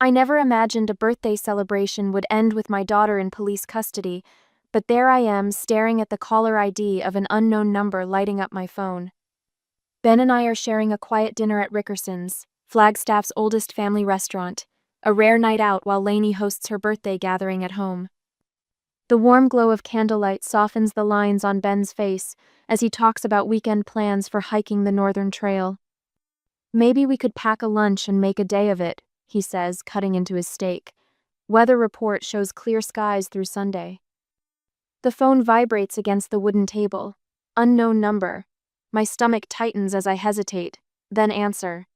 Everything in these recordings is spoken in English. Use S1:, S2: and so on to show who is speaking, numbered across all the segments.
S1: I never imagined a birthday celebration would end with my daughter in police custody, but there I am staring at the caller ID of an unknown number lighting up my phone. Ben and I are sharing a quiet dinner at Rickerson's, Flagstaff's oldest family restaurant, a rare night out while Lainey hosts her birthday gathering at home. The warm glow of candlelight softens the lines on Ben's face as he talks about weekend plans for hiking the Northern Trail. Maybe we could pack a lunch and make a day of it, he says, cutting into his steak. Weather report shows clear skies through Sunday. The phone vibrates against the wooden table. Unknown number. My stomach tightens as I hesitate, then answer.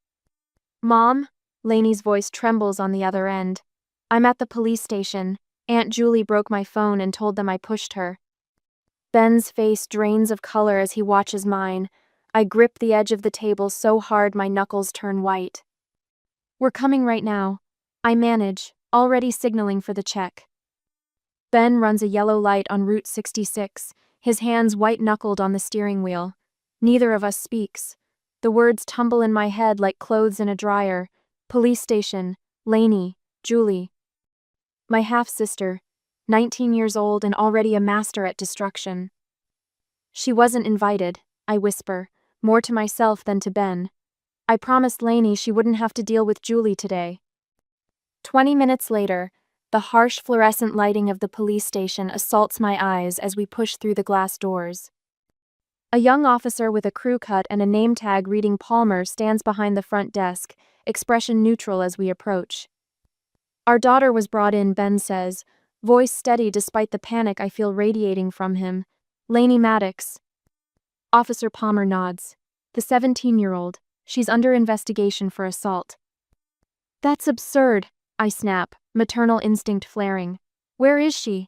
S1: Mom? Lainey's voice trembles on the other end. I'm at the police station. Aunt Julie broke my phone and told them I pushed her. Ben's face drains of color as he watches mine. I grip the edge of the table so hard my knuckles turn white. We're coming right now. I manage, already signaling for the check. Ben runs a yellow light on Route 66, his hands white-knuckled on the steering wheel. Neither of us speaks. The words tumble in my head like clothes in a dryer. Police station, Lainey, Julie. My half-sister, 19 years old and already a master at destruction. She wasn't invited, I whisper, more to myself than to Ben. I promised Lainey she wouldn't have to deal with Julie today. 20 minutes later, the harsh fluorescent lighting of the police station assaults my eyes as we push through the glass doors. A young officer with a crew cut and a name tag reading Palmer stands behind the front desk, expression neutral as we approach. Our daughter was brought in, Ben says, voice steady despite the panic I feel radiating from him. Lainey Maddox. Officer Palmer nods. The 17-year-old. She's under investigation for assault. That's absurd, I snap, maternal instinct flaring. Where is she?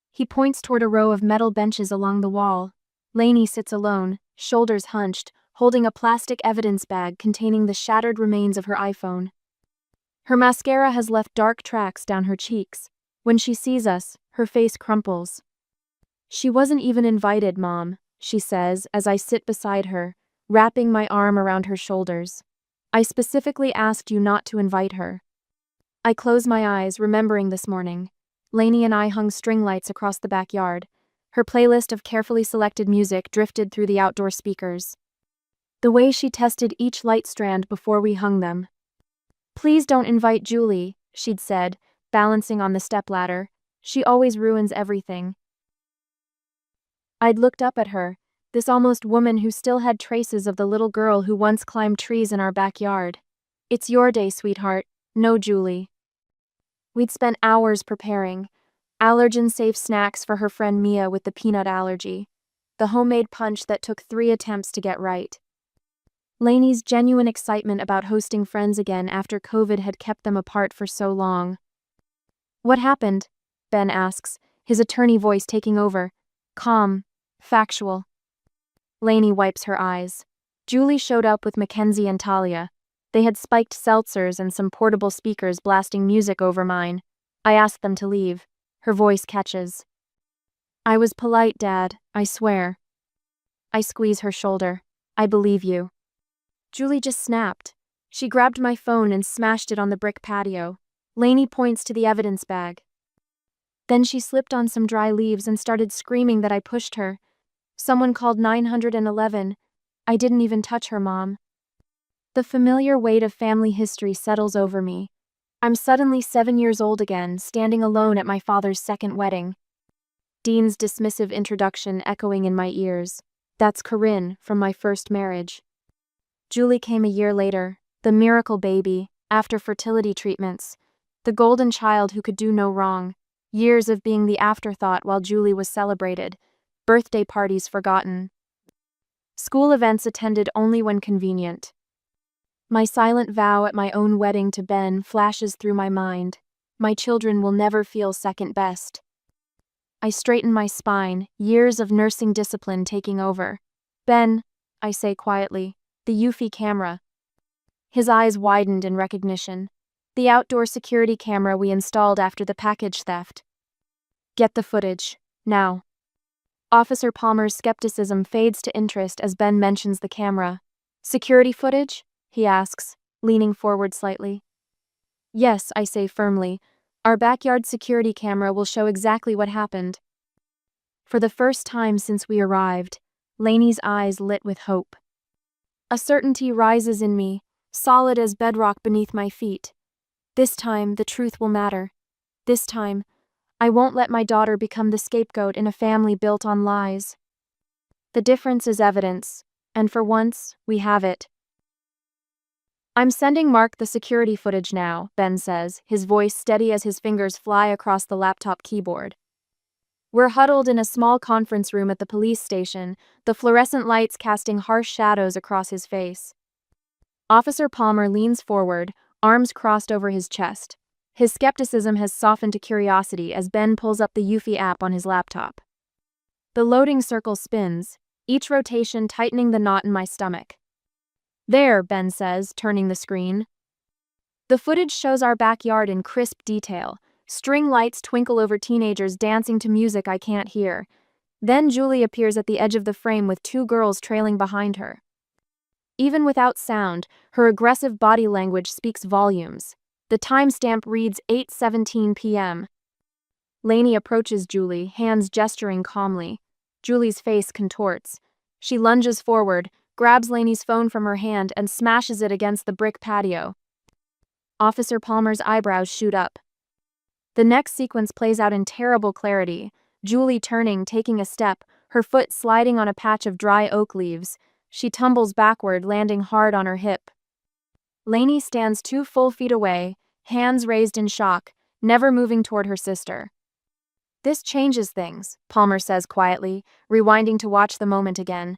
S1: He points toward a row of metal benches along the wall. Lainey sits alone, shoulders hunched, holding a plastic evidence bag containing the shattered remains of her iPhone. Her mascara has left dark tracks down her cheeks. When she sees us, her face crumples. She wasn't even invited, Mom, she says as I sit beside her, wrapping my arm around her shoulders. I specifically asked you not to invite her. I close my eyes, remembering this morning. Lainey and I hung string lights across the backyard. Her playlist of carefully selected music drifted through the outdoor speakers. The way she tested each light strand before we hung them. Please don't invite Julie, she'd said, balancing on the stepladder. She always ruins everything. I'd looked up at her, this almost woman who still had traces of the little girl who once climbed trees in our backyard. It's your day, sweetheart. No, Julie. We'd spent hours preparing. Allergen-safe snacks for her friend Mia with the peanut allergy. The homemade punch that took 3 attempts to get right. Lainey's genuine excitement about hosting friends again after COVID had kept them apart for so long. What happened? Ben asks, his attorney voice taking over. Calm. Factual. Lainey wipes her eyes. Julie showed up with Mackenzie and Talia. They had spiked seltzers and some portable speakers blasting music over mine. I asked them to leave. Her voice catches. I was polite, Dad, I swear. I squeeze her shoulder. I believe you. Julie just snapped. She grabbed my phone and smashed it on the brick patio. Lainey points to the evidence bag. Then she slipped on some dry leaves and started screaming that I pushed her. Someone called 911. I didn't even touch her, Mom. The familiar weight of family history settles over me. I'm suddenly 7 years old again, standing alone at my father's second wedding. Dean's dismissive introduction echoing in my ears. That's Corinne, from my first marriage. Julie came a year later, the miracle baby, after fertility treatments. The golden child who could do no wrong. Years of being the afterthought while Julie was celebrated. Birthday parties forgotten. School events attended only when convenient. My silent vow at my own wedding to Ben flashes through my mind. My children will never feel second best. I straighten my spine, years of nursing discipline taking over. Ben, I say quietly, the Eufy camera. His eyes widened in recognition. The outdoor security camera we installed after the package theft. Get the footage, now. Officer Palmer's skepticism fades to interest as Ben mentions the camera. Security footage? He asks, leaning forward slightly. Yes, I say firmly. Our backyard security camera will show exactly what happened. For the first time since we arrived, Lainey's eyes lit with hope. A certainty rises in me, solid as bedrock beneath my feet. This time, the truth will matter. This time, I won't let my daughter become the scapegoat in a family built on lies. The difference is evidence, and for once, we have it. I'm sending Mark the security footage now, Ben says, his voice steady as his fingers fly across the laptop keyboard. We're huddled in a small conference room at the police station, the fluorescent lights casting harsh shadows across his face. Officer Palmer leans forward, arms crossed over his chest. His skepticism has softened to curiosity as Ben pulls up the Eufy app on his laptop. The loading circle spins, each rotation tightening the knot in my stomach. There, Ben says, turning the screen. The footage shows our backyard in crisp detail. String lights twinkle over teenagers dancing to music I can't hear. Then Julie appears at the edge of the frame with two girls trailing behind her. Even without sound, her aggressive body language speaks volumes. The timestamp reads 8:17 p.m. Lainey approaches Julie, hands gesturing calmly. Julie's face contorts. She lunges forward, grabs Lainey's phone from her hand and smashes it against the brick patio. Officer Palmer's eyebrows shoot up. The next sequence plays out in terrible clarity. Julie turning, taking a step, her foot sliding on a patch of dry oak leaves. She tumbles backward, landing hard on her hip. Lainey stands 2 full feet away, hands raised in shock, never moving toward her sister. This changes things, Palmer says quietly, rewinding to watch the moment again.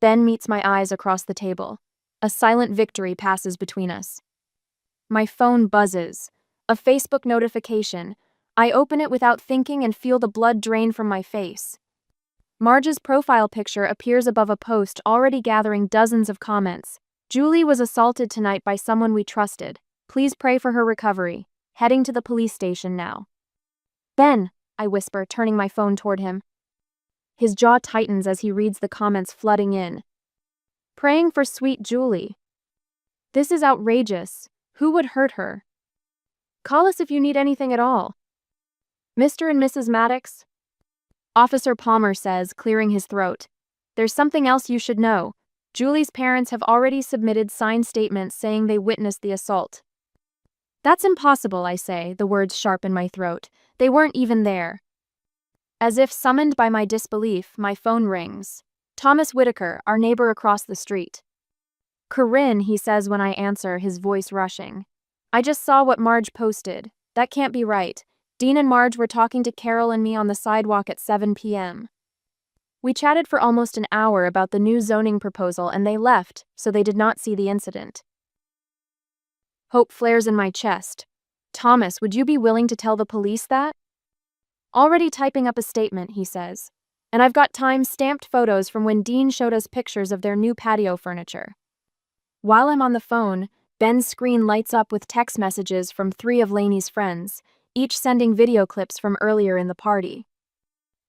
S1: Ben meets my eyes across the table. A silent victory passes between us. My phone buzzes. A Facebook notification. I open it without thinking and feel the blood drain from my face. Marge's profile picture appears above a post already gathering dozens of comments. Julie was assaulted tonight by someone we trusted. Please pray for her recovery. Heading to the police station now. Ben, I whisper, turning my phone toward him. His jaw tightens as he reads the comments flooding in. Praying for sweet Julie. This is outrageous. Who would hurt her? Call us if you need anything at all. Mr. and Mrs. Maddox? Officer Palmer says, clearing his throat. There's something else you should know. Julie's parents have already submitted signed statements saying they witnessed the assault. That's impossible, I say, the words sharp in my throat. They weren't even there. As if summoned by my disbelief, my phone rings. Thomas Whitaker, our neighbor across the street. Corinne, he says when I answer, his voice rushing. I just saw what Marge posted. That can't be right. Dean and Marge were talking to Carol and me on the sidewalk at 7 p.m. We chatted for almost an hour about the new zoning proposal and they left, so they did not see the incident. Hope flares in my chest. Thomas, would you be willing to tell the police that? Already typing up a statement, he says. And I've got time-stamped photos from when Dean showed us pictures of their new patio furniture. While I'm on the phone, Ben's screen lights up with text messages from 3 of Lainey's friends, each sending video clips from earlier in the party.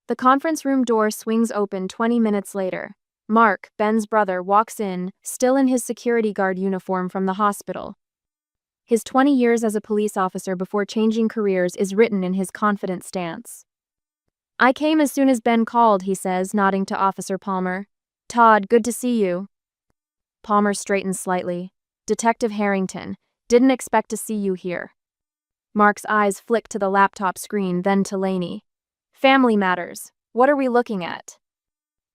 S1: The conference room door swings open 20 minutes later. Mark, Ben's brother, walks in, still in his security guard uniform from the hospital. His 20 years as a police officer before changing careers is written in his confident stance. I came as soon as Ben called, he says, nodding to Officer Palmer. Todd, good to see you. Palmer straightens slightly. Detective Harrington, didn't expect to see you here. Mark's eyes flick to the laptop screen, then to Lainey. Family matters. What are we looking at?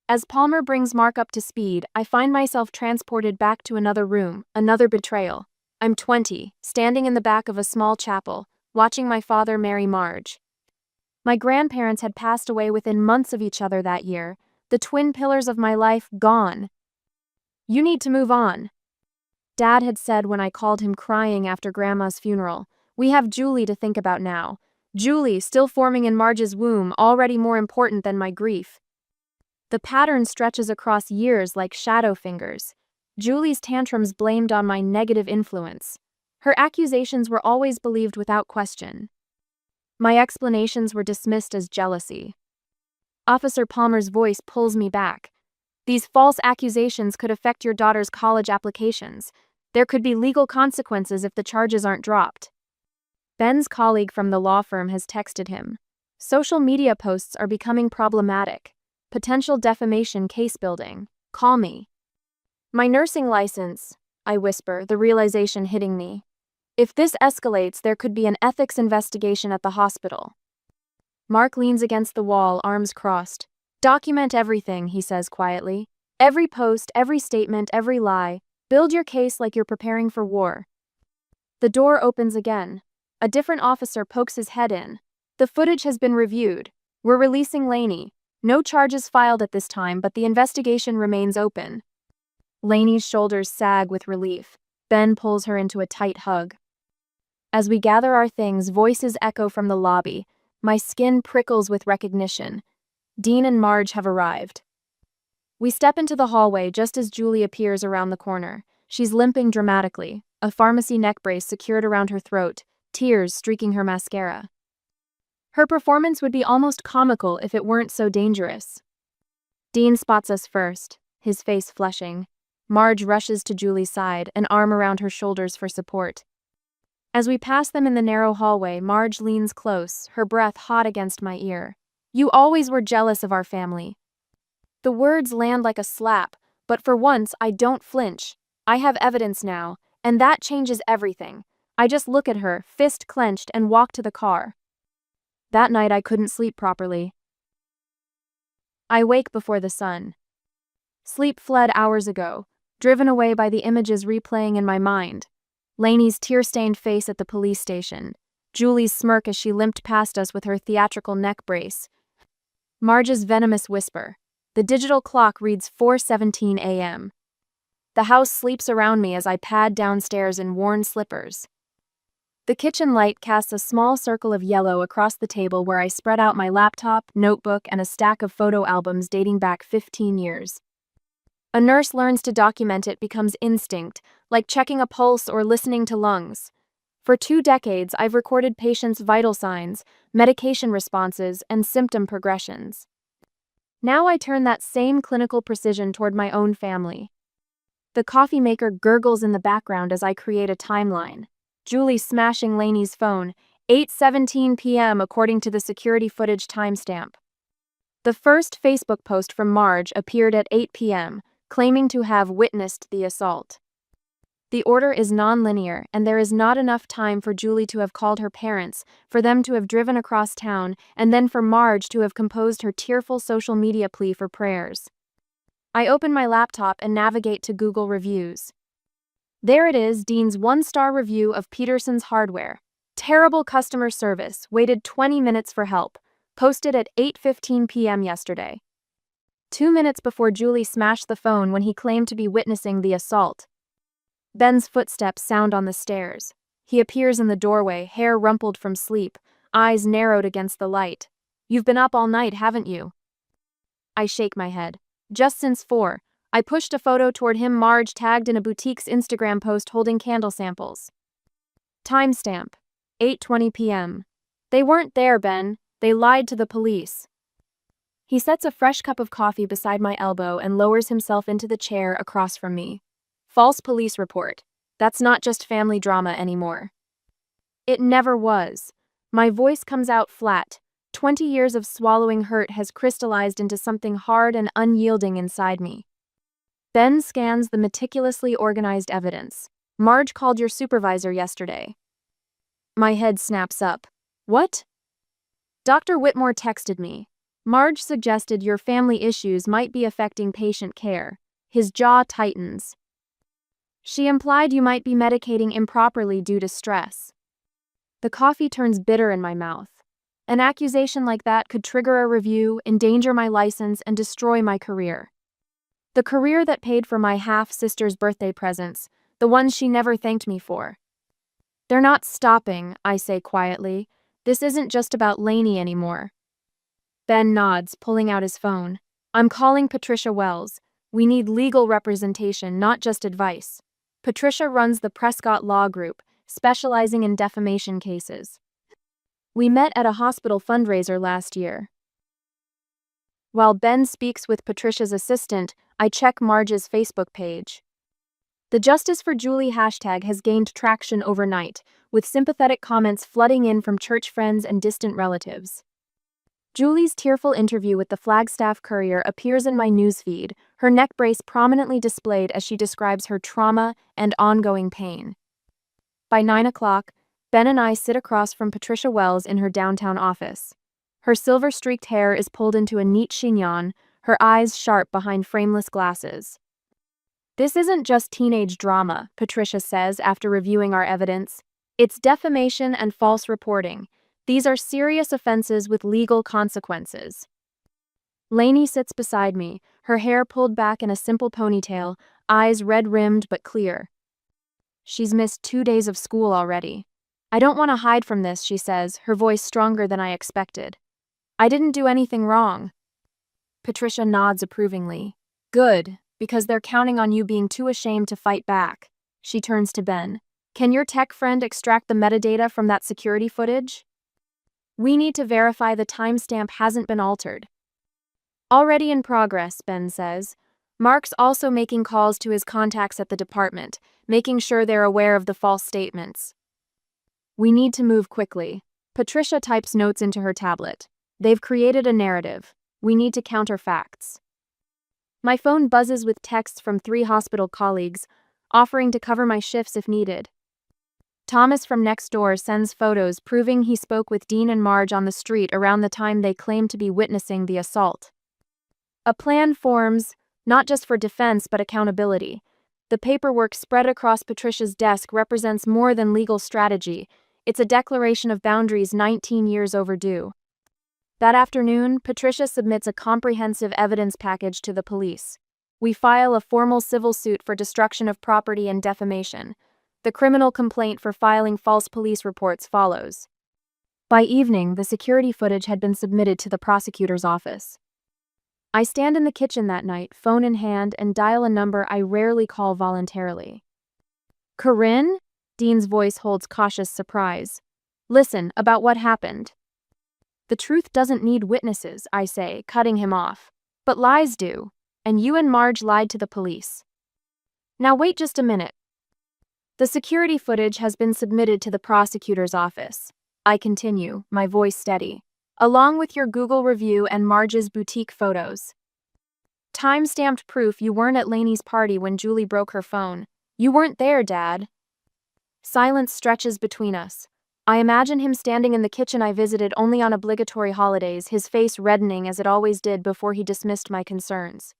S1: As Palmer brings Mark up to speed, I find myself transported back to another room, another betrayal. I'm 20, standing in the back of a small chapel, watching my father marry Marge. My grandparents had passed away within months of each other that year, the twin pillars of my life gone. You need to move on. Dad had said when I called him crying after Grandma's funeral. We have Julie to think about now. Julie, still forming in Marge's womb, already more important than my grief. The pattern stretches across years like shadow fingers. Julie's tantrums blamed on my negative influence. Her accusations were always believed without question. My explanations were dismissed as jealousy. Officer Palmer's voice pulls me back. These false accusations could affect your daughter's college applications. There could be legal consequences if the charges aren't dropped. Ben's colleague from the law firm has texted him. Social media posts are becoming problematic. Potential defamation case building. Call me. My nursing license, I whisper, the realization hitting me. If this escalates, there could be an ethics investigation at the hospital. Mark leans against the wall, arms crossed. Document everything, he says quietly. Every post, every statement, every lie. Build your case like you're preparing for war. The door opens again. A different officer pokes his head in. The footage has been reviewed. We're releasing Laney. No charges filed at this time, but the investigation remains open. Laney's shoulders sag with relief. Ben pulls her into a tight hug. As we gather our things, voices echo from the lobby. My skin prickles with recognition. Dean and Marge have arrived. We step into the hallway just as Julie appears around the corner. She's limping dramatically, a pharmacy neck brace secured around her throat, tears streaking her mascara. Her performance would be almost comical if it weren't so dangerous. Dean spots us first, his face flushing. Marge rushes to Julie's side, an arm around her shoulders for support. As we pass them in the narrow hallway, Marge leans close, her breath hot against my ear. You always were jealous of our family. The words land like a slap, but for once I don't flinch. I have evidence now, and that changes everything. I just look at her, fist clenched, and walk to the car. That night I couldn't sleep properly. I wake before the sun. Sleep fled hours ago, driven away by the images replaying in my mind. Laney's tear-stained face at the police station. Julie's smirk as she limped past us with her theatrical neck brace. Marge's venomous whisper. The digital clock reads 4:17 a.m. The house sleeps around me as I pad downstairs in worn slippers. The kitchen light casts a small circle of yellow across the table where I spread out my laptop, notebook, and a stack of photo albums dating back 15 years. A nurse learns to document it becomes instinct, like checking a pulse or listening to lungs. For 2 decades, I've recorded patients' vital signs, medication responses, and symptom progressions. Now I turn that same clinical precision toward my own family. The coffee maker gurgles in the background as I create a timeline. Julie smashing Laney's phone, 8:17 p.m. according to the security footage timestamp. The first Facebook post from Marge appeared at 8 p.m., claiming to have witnessed the assault. The order is non-linear, and there is not enough time for Julie to have called her parents, for them to have driven across town, and then for Marge to have composed her tearful social media plea for prayers. I open my laptop and navigate to Google Reviews. There it is, Dean's 1-star review of Peterson's hardware. Terrible customer service, waited 20 minutes for help. Posted at 8:15 p.m. yesterday. 2 minutes before Julie smashed the phone when he claimed to be witnessing the assault. Ben's footsteps sound on the stairs. He appears in the doorway, hair rumpled from sleep, eyes narrowed against the light. You've been up all night, haven't you? I shake my head. Just since 4. I pushed a photo toward him, Marge tagged in a boutique's Instagram post holding candle samples. Timestamp. 8:20 p.m. They weren't there, Ben. They lied to the police. He sets a fresh cup of coffee beside my elbow and lowers himself into the chair across from me. False police report. That's not just family drama anymore. It never was. My voice comes out flat. 20 years of swallowing hurt has crystallized into something hard and unyielding inside me. Ben scans the meticulously organized evidence. Marge called your supervisor yesterday. My head snaps up. What? Dr. Whitmore texted me. Marge suggested your family issues might be affecting patient care. His jaw tightens. She implied you might be medicating improperly due to stress. The coffee turns bitter in my mouth. An accusation like that could trigger a review, endanger my license, and destroy my career. The career that paid for my half-sister's birthday presents, the ones she never thanked me for. They're not stopping, I say quietly. This isn't just about Laney anymore. Ben nods, pulling out his phone. I'm calling Patricia Wells. We need legal representation, not just advice. Patricia runs the Prescott Law Group, specializing in defamation cases. We met at a hospital fundraiser last year. While Ben speaks with Patricia's assistant, I check Marge's Facebook page. The Justice for Julie hashtag has gained traction overnight, with sympathetic comments flooding in from church friends and distant relatives. Julie's tearful interview with the Flagstaff Courier appears in my newsfeed, her neck brace prominently displayed as she describes her trauma and ongoing pain. By 9 o'clock, Ben and I sit across from Patricia Wells in her downtown office. Her silver-streaked hair is pulled into a neat chignon, her eyes sharp behind frameless glasses. "This isn't just teenage drama," Patricia says after reviewing our evidence. "It's defamation and false reporting. These are serious offenses with legal consequences." Lainey sits beside me, her hair pulled back in a simple ponytail, eyes red-rimmed but clear. "She's missed 2 days of school already. I don't want to hide from this," she says, her voice stronger than I expected. "I didn't do anything wrong." Patricia nods approvingly. "Good, because they're counting on you being too ashamed to fight back." She turns to Ben. "Can your tech friend extract the metadata from that security footage? We need to verify the timestamp hasn't been altered." "Already in progress," Ben says. Mark's also making calls to his contacts at the department, making sure they're aware of the false statements. "We need to move quickly." Patricia types notes into her tablet. "They've created a narrative. We need to counter facts." My phone buzzes with texts from 3 hospital colleagues, offering to cover my shifts if needed. Thomas from next door sends photos proving he spoke with Dean and Marge on the street around the time they claimed to be witnessing the assault. A plan forms, not just for defense but accountability. The paperwork spread across Patricia's desk represents more than legal strategy. It's a declaration of boundaries 19 years overdue. That afternoon, Patricia submits a comprehensive evidence package to the police. We file a formal civil suit for destruction of property and defamation. The criminal complaint for filing false police reports follows. By evening, the security footage had been submitted to the prosecutor's office. I stand in the kitchen that night, phone in hand, and dial a number I rarely call voluntarily. "Corinne?" Dean's voice holds cautious surprise. "Listen, about what happened." "The truth doesn't need witnesses," I say, cutting him off. "But lies do, and you and Marge lied to the police." "Now wait just a minute." "The security footage has been submitted to the prosecutor's office." I continue, my voice steady. "Along with your Google review and Marge's boutique photos. Time-stamped proof you weren't at Lainey's party when Julie broke her phone. You weren't there, Dad." Silence stretches between us. I imagine him standing in the kitchen I visited only on obligatory holidays, his face reddening as it always did before he dismissed my concerns.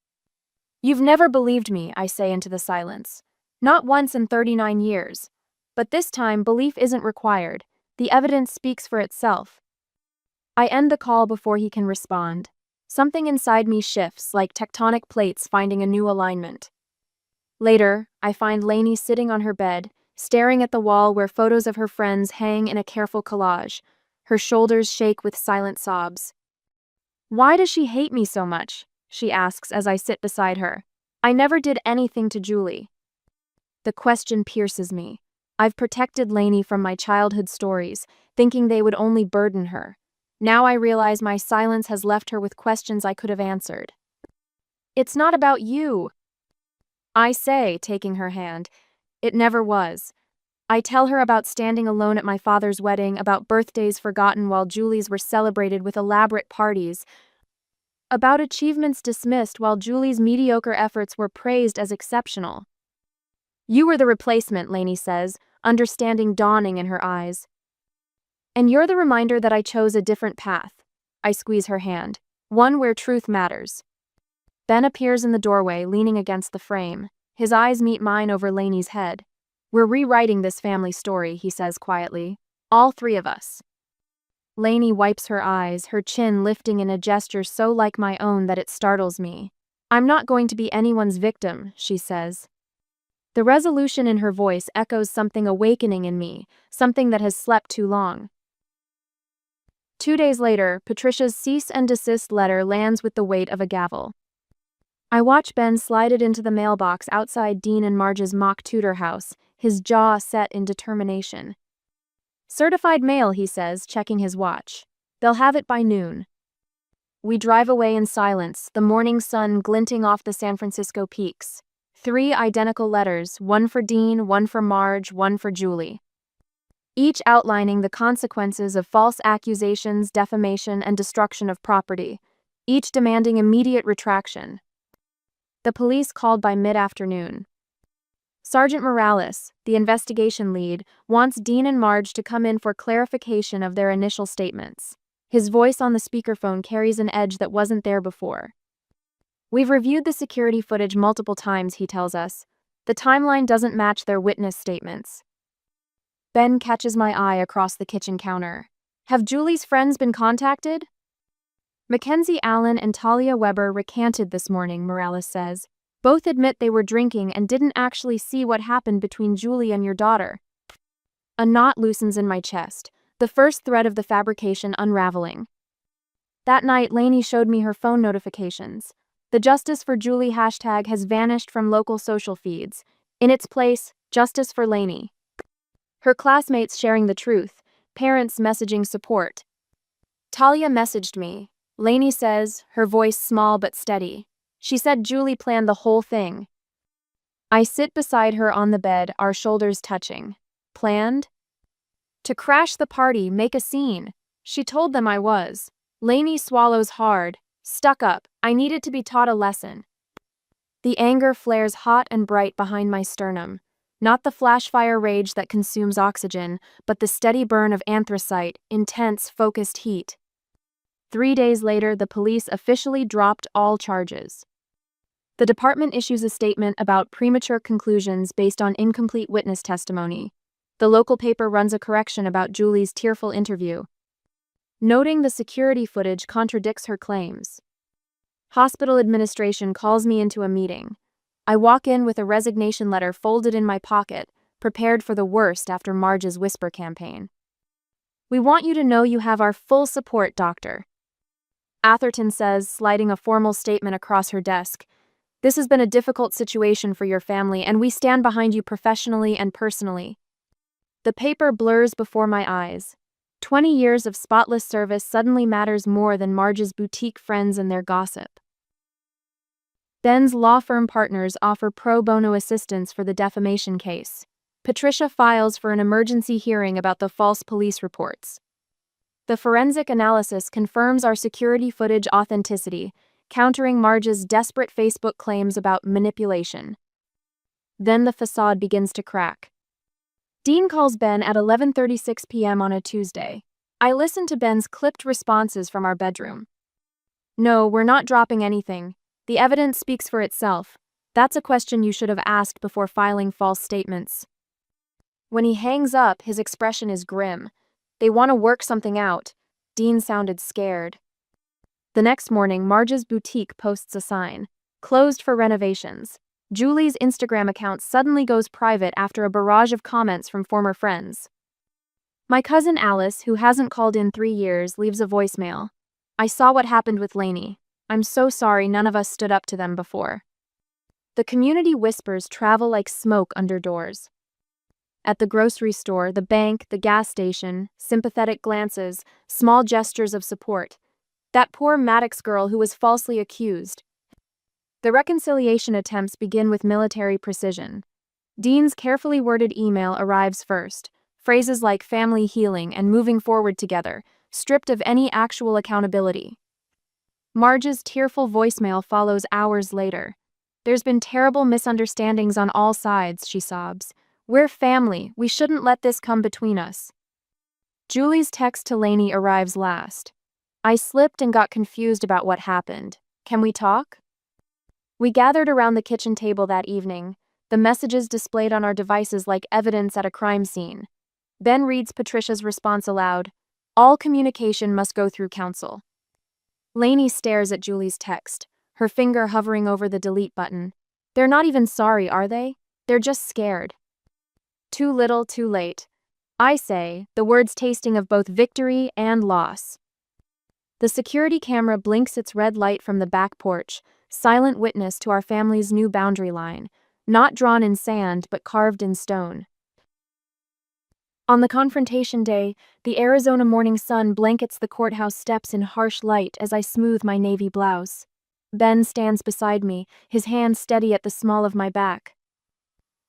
S1: "You've never believed me," I say into the silence. "Not once in 39 years. But this time, belief isn't required. The evidence speaks for itself." I end the call before he can respond. Something inside me shifts, like tectonic plates finding a new alignment. Later, I find Lainey sitting on her bed, staring at the wall where photos of her friends hang in a careful collage. Her shoulders shake with silent sobs. "Why does she hate me so much?" she asks as I sit beside her. "I never did anything to Julie." The question pierces me. I've protected Lainey from my childhood stories, thinking they would only burden her. Now I realize my silence has left her with questions I could have answered. "It's not about you," I say, taking her hand. "It never was." I tell her about standing alone at my father's wedding, about birthdays forgotten while Julie's were celebrated with elaborate parties, about achievements dismissed while Julie's mediocre efforts were praised as exceptional. "You were the replacement," Lainey says, understanding dawning in her eyes. "And you're the reminder that I chose a different path." I squeeze her hand. "One where truth matters." Ben appears in the doorway, leaning against the frame. His eyes meet mine over Lainey's head. "We're rewriting this family story," he says quietly. "All 3 of us." Lainey wipes her eyes, her chin lifting in a gesture so like my own that it startles me. "I'm not going to be anyone's victim," she says. The resolution in her voice echoes something awakening in me, something that has slept too long. 2 days later, Patricia's cease and desist letter lands with the weight of a gavel. I watch Ben slide it into the mailbox outside Dean and Marge's mock Tudor house, his jaw set in determination. "Certified mail," he says, checking his watch. "They'll have it by noon." We drive away in silence, the morning sun glinting off the San Francisco peaks. 3 identical letters, one for Dean, one for Marge, one for Julie, each outlining the consequences of false accusations, defamation, and destruction of property, each demanding immediate retraction. The police called by mid-afternoon. Sergeant Morales, the investigation lead, wants Dean and Marge to come in for clarification of their initial statements. His voice on the speakerphone carries an edge that wasn't there before. We've reviewed the security footage multiple times, he tells us. The timeline doesn't match their witness statements. Ben catches my eye across the kitchen counter. Have Julie's friends been contacted? Mackenzie Allen and Talia Weber recanted this morning, Morales says. Both admit they were drinking and didn't actually see what happened between Julie and your daughter. A knot loosens in my chest, the first thread of the fabrication unraveling. That night, Lainey showed me her phone notifications. The Justice for Julie hashtag has vanished from local social feeds. In its place, Justice for Lainey. Her classmates sharing the truth, parents messaging support. Talia messaged me. Lainey says, her voice small but steady. She said Julie planned the whole thing. I sit beside her on the bed, our shoulders touching. Planned? To crash the party, make a scene. She told them I was. Lainey swallows hard. Stuck up. I needed to be taught a lesson. The anger flares hot and bright behind my sternum. Not the flashfire rage that consumes oxygen, but the steady burn of anthracite, intense, focused heat. 3 days later, the police officially dropped all charges. The department issues a statement about premature conclusions based on incomplete witness testimony. The local paper runs a correction about Julie's tearful interview, noting the security footage contradicts her claims. Hospital administration calls me into a meeting. I walk in with a resignation letter folded in my pocket, prepared for the worst after Marge's whisper campaign. We want you to know you have our full support, Doctor. Atherton says, sliding a formal statement across her desk. This has been a difficult situation for your family, and we stand behind you professionally and personally. The paper blurs before my eyes. 20 years of spotless service suddenly matters more than Marge's boutique friends and their gossip. Ben's law firm partners offer pro bono assistance for the defamation case. Patricia files for an emergency hearing about the false police reports. The forensic analysis confirms our security footage authenticity, countering Marge's desperate Facebook claims about manipulation. Then the facade begins to crack. Dean calls Ben at 11:36 p.m. on a Tuesday. I listen to Ben's clipped responses from our bedroom. No, we're not dropping anything. The evidence speaks for itself. That's a question you should have asked before filing false statements. When he hangs up, his expression is grim. They want to work something out. Dean sounded scared. The next morning, Marge's boutique posts a sign. Closed for renovations. Julie's Instagram account suddenly goes private after a barrage of comments from former friends. My cousin Alice, who hasn't called in 3 years, leaves a voicemail. I saw what happened with Lainey. I'm so sorry none of us stood up to them before. The community whispers travel like smoke under doors. At the grocery store, the bank, the gas station, sympathetic glances, small gestures of support. That poor Maddox girl who was falsely accused. The reconciliation attempts begin with military precision. Dean's carefully worded email arrives first. Phrases like family healing and moving forward together, stripped of any actual accountability. Marge's tearful voicemail follows hours later. There's been terrible misunderstandings on all sides, she sobs. We're family, we shouldn't let this come between us. Julie's text to Lainey arrives last. I slipped and got confused about what happened. Can we talk? We gathered around the kitchen table that evening, the messages displayed on our devices like evidence at a crime scene. Ben reads Patricia's response aloud. All communication must go through counsel. Lainey stares at Julie's text, her finger hovering over the delete button. They're not even sorry, are they? They're just scared. Too little, too late. I say, the words tasting of both victory and loss. The security camera blinks its red light from the back porch, silent witness to our family's new boundary line, not drawn in sand but carved in stone. On the confrontation day, the Arizona morning sun blankets the courthouse steps in harsh light as I smooth my navy blouse. Ben stands beside me, his hand steady at the small of my back.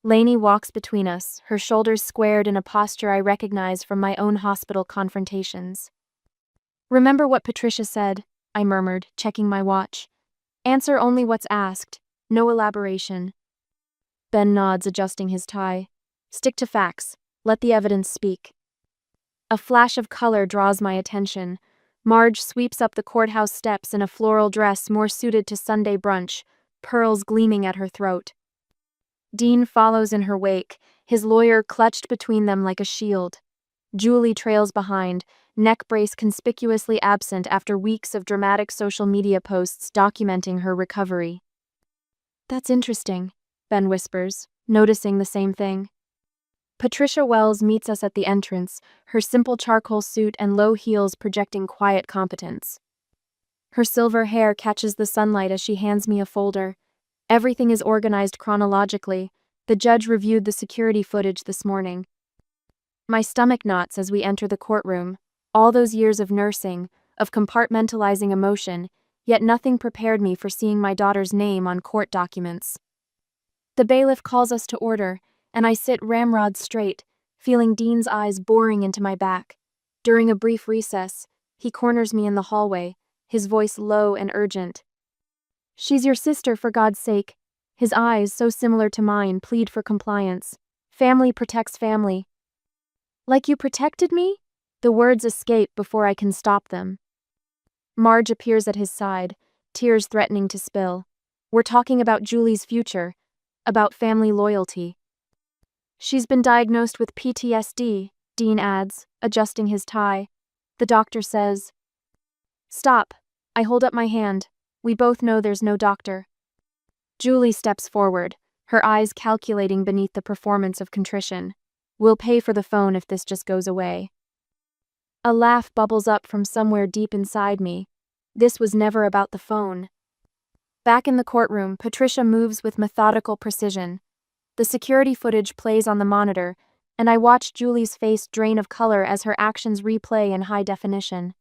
S1: Lainey walks between us, her shoulders squared in a posture I recognize from my own hospital confrontations. "Remember what Patricia said," I murmured, checking my watch. "Answer only what's asked. No elaboration." Ben nods, adjusting his tie. "Stick to facts. Let the evidence speak." A flash of color draws my attention. Marge sweeps up the courthouse steps in a floral dress more suited to Sunday brunch, pearls gleaming at her throat. Dean follows in her wake, his lawyer clutched between them like a shield. Julie trails behind, neck brace conspicuously absent after weeks of dramatic social media posts documenting her recovery. "That's interesting," Ben whispers, noticing the same thing. Patricia Wells meets us at the entrance, her simple charcoal suit and low heels projecting quiet competence. Her silver hair catches the sunlight as she hands me a folder. Everything is organized chronologically. The judge reviewed the security footage this morning. My stomach knots as we enter the courtroom. All those years of nursing, of compartmentalizing emotion, yet nothing prepared me for seeing my daughter's name on court documents. The bailiff calls us to order, and I sit ramrod straight, feeling Dean's eyes boring into my back. During a brief recess, he corners me in the hallway, his voice low and urgent. "She's your sister, for God's sake." His eyes, so similar to mine, plead for compliance. "Family protects family." "Like you protected me?" The words escape before I can stop them. Marge appears at his side, tears threatening to spill. We're talking about Julie's future, about family loyalty. "She's been diagnosed with PTSD," Dean adds, adjusting his tie. The doctor says, "Stop." I hold up my hand. We both know there's no doctor. Julie steps forward, her eyes calculating beneath the performance of contrition. "We'll pay for the phone if this just goes away." A laugh bubbles up from somewhere deep inside me. This was never about the phone. Back in the courtroom, Patricia moves with methodical precision. The security footage plays on the monitor, and I watch Julie's face drain of color as her actions replay in high definition.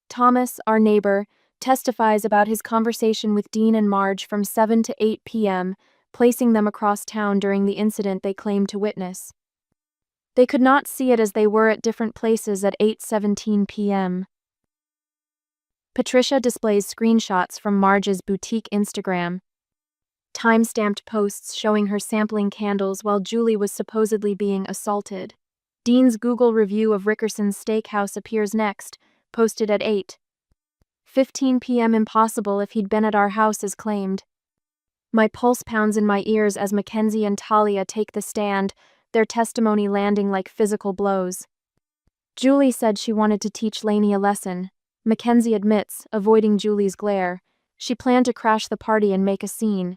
S1: Thomas, our neighbor, testifies about his conversation with Dean and Marge from 7 to 8 p.m., placing them across town during the incident they claimed to witness. They could not see it as they were at different places at 8:17 p.m. Patricia displays screenshots from Marge's boutique Instagram, time-stamped posts showing her sampling candles while Julie was supposedly being assaulted. Dean's Google review of Rickerson's steakhouse appears next, posted at 8:15 p.m. Impossible if he'd been at our house as claimed. My pulse pounds in my ears as Mackenzie and Talia take the stand, their testimony landing like physical blows. Julie said she wanted to teach Lainey a lesson. Mackenzie admits, avoiding Julie's glare. She planned to crash the party and make a scene.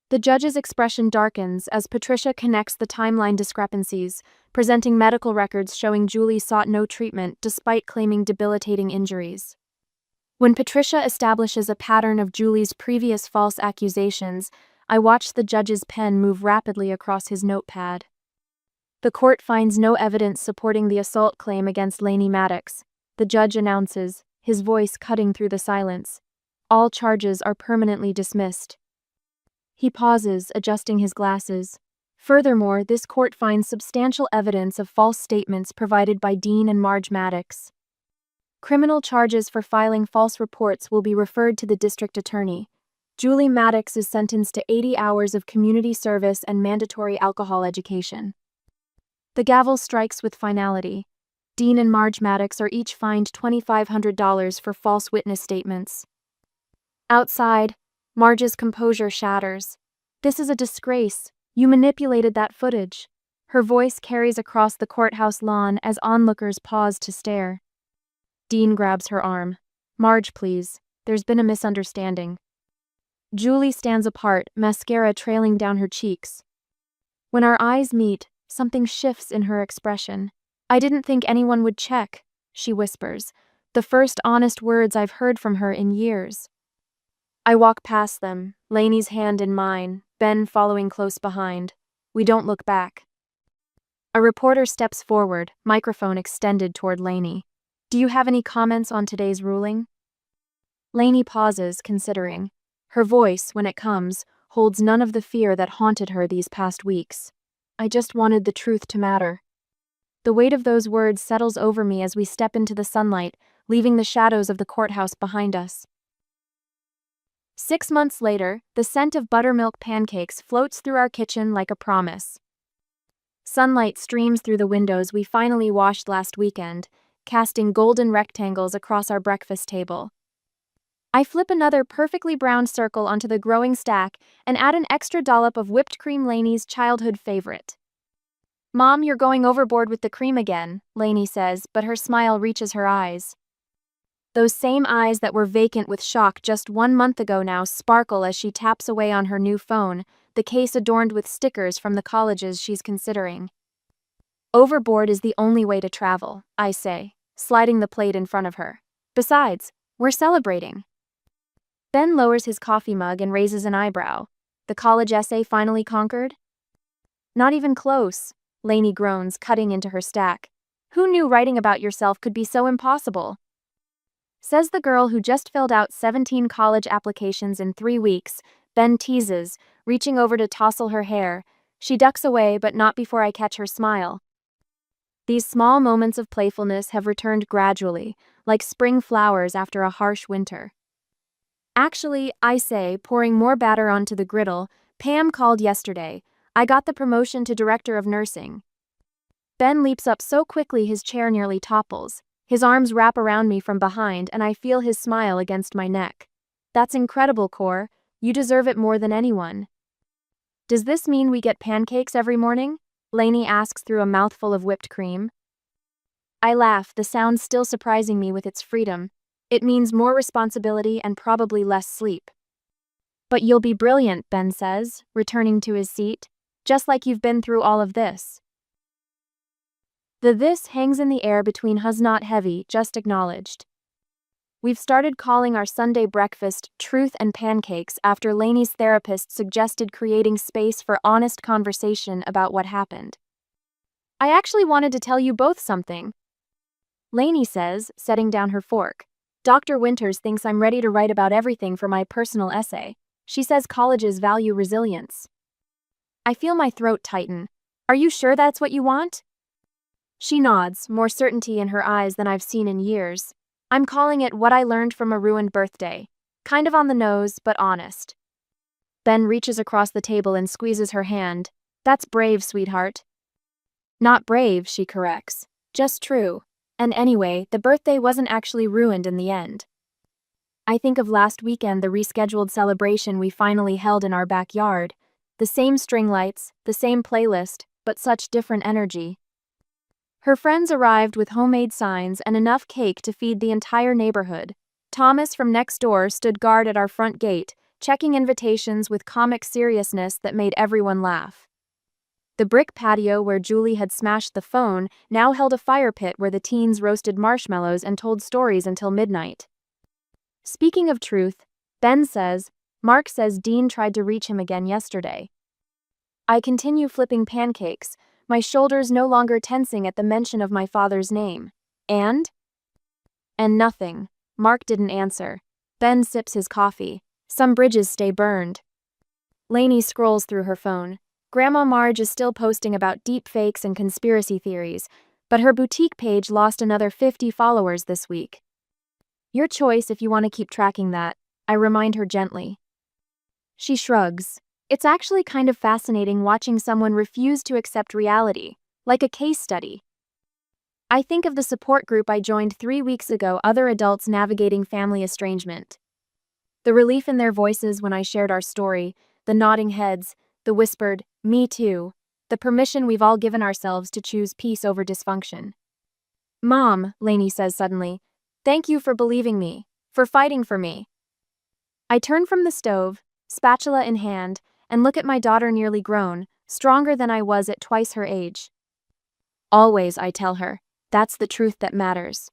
S1: The judge's expression darkens as Patricia connects the timeline discrepancies, presenting medical records showing Julie sought no treatment despite claiming debilitating injuries. When Patricia establishes a pattern of Julie's previous false accusations, I watch the judge's pen move rapidly across his notepad. The court finds no evidence supporting the assault claim against Lainey Maddox. The judge announces, his voice cutting through the silence. All charges are permanently dismissed. He pauses, adjusting his glasses. Furthermore, this court finds substantial evidence of false statements provided by Dean and Marge Maddox. Criminal charges for filing false reports will be referred to the district attorney. Julie Maddox is sentenced to 80 hours of community service and mandatory alcohol education. The gavel strikes with finality. Dean and Marge Maddox are each fined $2,500 for false witness statements. Outside, Marge's composure shatters. "This is a disgrace. You manipulated that footage." Her voice carries across the courthouse lawn as onlookers pause to stare. Dean grabs her arm. "Marge, please. There's been a misunderstanding." Julie stands apart, mascara trailing down her cheeks. When our eyes meet, something shifts in her expression. "I didn't think anyone would check," she whispers, the first honest words I've heard from her in years. I walk past them, Lainey's hand in mine, Ben following close behind. We don't look back. A reporter steps forward, microphone extended toward Lainey. "Do you have any comments on today's ruling?" Lainey pauses, considering. Her voice, when it comes, holds none of the fear that haunted her these past weeks. I just wanted the truth to matter. The weight of those words settles over me as we step into the sunlight, leaving the shadows of the courthouse behind us. 6 months later, the scent of buttermilk pancakes floats through our kitchen like a promise. Sunlight streams through the windows we finally washed last weekend, casting golden rectangles across our breakfast table. I flip another perfectly browned circle onto the growing stack and add an extra dollop of whipped cream, Lainey's childhood favorite. "Mom, you're going overboard with the cream again," Lainey says, but her smile reaches her eyes. Those same eyes that were vacant with shock just 1 month ago now sparkle as she taps away on her new phone, the case adorned with stickers from the colleges she's considering. "Overboard is the only way to travel," I say, sliding the plate in front of her. "Besides, we're celebrating." Ben lowers his coffee mug and raises an eyebrow. "The college essay finally conquered?" "Not even close," Lainey groans, cutting into her stack. "Who knew writing about yourself could be so impossible?" Says the girl who just filled out 17 college applications in 3 weeks, Ben teases, reaching over to tousle her hair. She ducks away, but not before I catch her smile. These small moments of playfulness have returned gradually, like spring flowers after a harsh winter. "Actually," I say, pouring more batter onto the griddle, "Pam called yesterday. I got the promotion to director of nursing." Ben leaps up so quickly his chair nearly topples. His arms wrap around me from behind and I feel his smile against my neck. "That's incredible, Cor. You deserve it more than anyone." "Does this mean we get pancakes every morning?" Lainey asks through a mouthful of whipped cream. I laugh, the sound still surprising me with its freedom. "It means more responsibility and probably less sleep." "But you'll be brilliant," Ben says, returning to his seat. "Just like you've been through all of this." The "this" hangs in the air between us, not heavy, just acknowledged. We've started calling our Sunday breakfast Truth and Pancakes after Lainey's therapist suggested creating space for honest conversation about what happened. "I actually wanted to tell you both something," Lainey says, setting down her fork. "Dr. Winters thinks I'm ready to write about everything for my personal essay. She says colleges value resilience." I feel my throat tighten. "Are you sure that's what you want?" She nods, more certainty in her eyes than I've seen in years. "I'm calling it What I Learned from a Ruined Birthday. Kind of on the nose, but honest." Ben reaches across the table and squeezes her hand. "That's brave, sweetheart." "Not brave," she corrects. "Just true. And anyway, the birthday wasn't actually ruined in the end." I think of last weekend, the rescheduled celebration we finally held in our backyard. The same string lights, the same playlist, but such different energy. Her friends arrived with homemade signs and enough cake to feed the entire neighborhood. Thomas from next door stood guard at our front gate, checking invitations with comic seriousness that made everyone laugh. The brick patio where Julie had smashed the phone now held a fire pit where the teens roasted marshmallows and told stories until midnight. Speaking of truth, Ben says, "Mark says Dean tried to reach him again yesterday." I continue flipping pancakes, my shoulders no longer tensing at the mention of my father's name. And nothing. Mark didn't answer. Ben sips his coffee. Some bridges stay burned. Lainey scrolls through her phone. Grandma Marge is still posting about deep fakes and conspiracy theories, but her boutique page lost another 50 followers this week. "Your choice if you want to keep tracking that," I remind her gently. She shrugs. "It's actually kind of fascinating watching someone refuse to accept reality, like a case study." I think of the support group I joined 3 weeks ago, other adults navigating family estrangement. The relief in their voices when I shared our story, the nodding heads, the whispered, "Me too," the permission we've all given ourselves to choose peace over dysfunction. "Mom," Lainey says suddenly, "thank you for believing me, for fighting for me." I turn from the stove, spatula in hand, and look at my daughter, nearly grown, stronger than I was at twice her age. "Always," I tell her, "that's the truth that matters."